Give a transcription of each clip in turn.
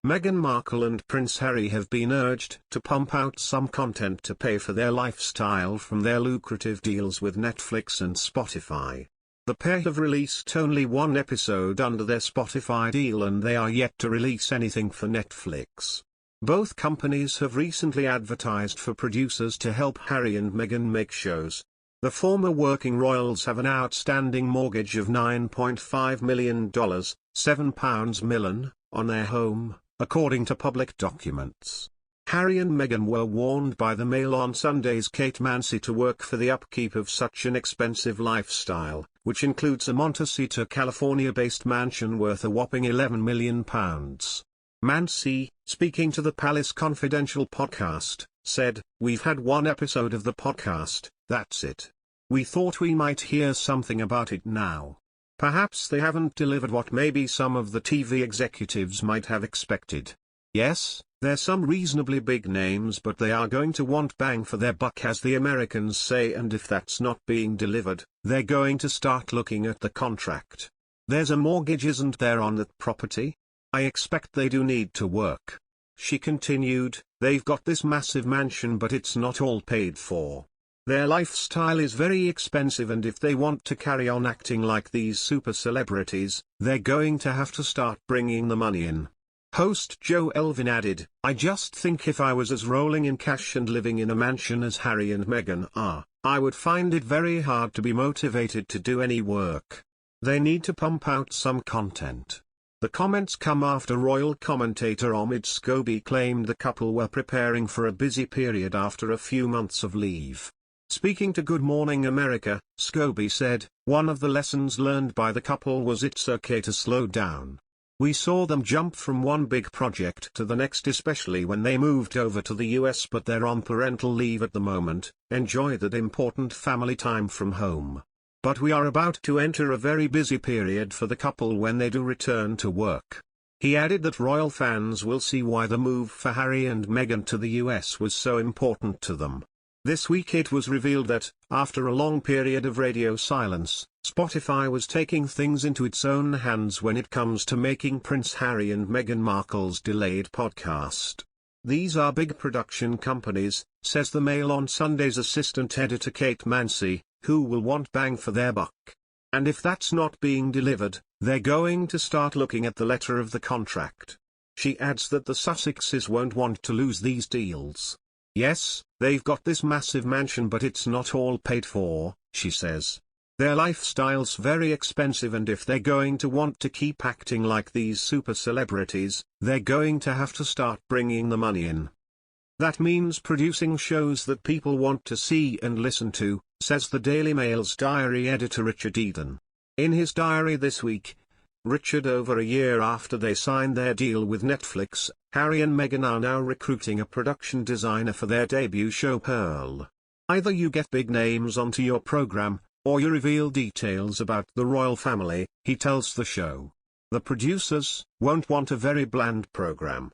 Meghan Markle and Prince Harry have been urged to pump out some content to pay for their lifestyle from their lucrative deals with Netflix and Spotify. The pair have released only one episode under their Spotify deal and they are yet to release anything for Netflix. Both companies have recently advertised for producers to help Harry and Meghan make shows. The former working royals have an outstanding mortgage of $9.5 million, £7 million, on their home, according to public documents. Harry and Meghan were warned by the Mail on Sunday's Kate Mansey to work for the upkeep of such an expensive lifestyle, which includes a Montecito, California-based mansion worth a whopping £11 million. Mansey, speaking to the Palace Confidential podcast, said, "We've had one episode of the podcast, that's it. We thought we might hear something about it now. Perhaps they haven't delivered what maybe some of the TV executives might have expected. Yes, there's some reasonably big names but they are going to want bang for their buck as the Americans say, and if that's not being delivered, they're going to start looking at the contract. There's a mortgage, isn't there, on that property? I expect they do need to work." She continued, "They've got this massive mansion but it's not all paid for. Their lifestyle is very expensive and if they want to carry on acting like these super celebrities, they're going to have to start bringing the money in." Host Joe Elvin added, "I just think if I was as rolling in cash and living in a mansion as Harry and Meghan are, I would find it very hard to be motivated to do any work. They need to pump out some content." The comments come after royal commentator Omid Scobie claimed the couple were preparing for a busy period after a few months of leave. Speaking to Good Morning America, Scobie said, "One of the lessons learned by the couple was it's okay to slow down. We saw them jump from one big project to the next, especially when they moved over to the US, but they're on parental leave at the moment, enjoy that important family time from home. But we are about to enter a very busy period for the couple when they do return to work." He added that royal fans will see why the move for Harry and Meghan to the US was so important to them. This week it was revealed that, after a long period of radio silence, Spotify was taking things into its own hands when it comes to making Prince Harry and Meghan Markle's delayed podcast. "These are big production companies," says the Mail on Sunday's assistant editor Kate Mansey, "who will want bang for their buck. And if that's not being delivered, they're going to start looking at the letter of the contract." She adds that the Sussexes won't want to lose these deals. "Yes, they've got this massive mansion but it's not all paid for," she says. "Their lifestyle's very expensive and if they're going to want to keep acting like these super celebrities, they're going to have to start bringing the money in. That means producing shows that people want to see and listen to," says the Daily Mail's diary editor Richard Eden. In his diary this week, Richard, over a year after they signed their deal with Netflix, Harry and Meghan are now recruiting a production designer for their debut show Pearl. "Either you get big names onto your program, or you reveal details about the royal family," he tells the show. "The producers won't want a very bland program.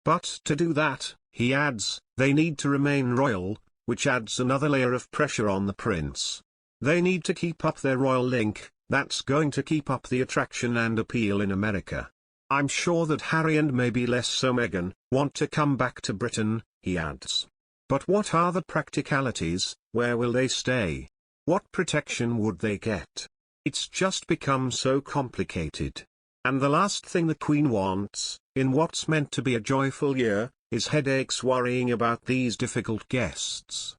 But to do that," he adds, "they need to remain royal, which adds another layer of pressure on the prince. They need to keep up their royal link, that's going to keep up the attraction and appeal in America. I'm sure that Harry and maybe less so Meghan want to come back to Britain," he adds. "But what are the practicalities? Where will they stay? What protection would they get? It's just become so complicated. And the last thing the Queen wants, in what's meant to be a joyful year, is headaches worrying about these difficult guests."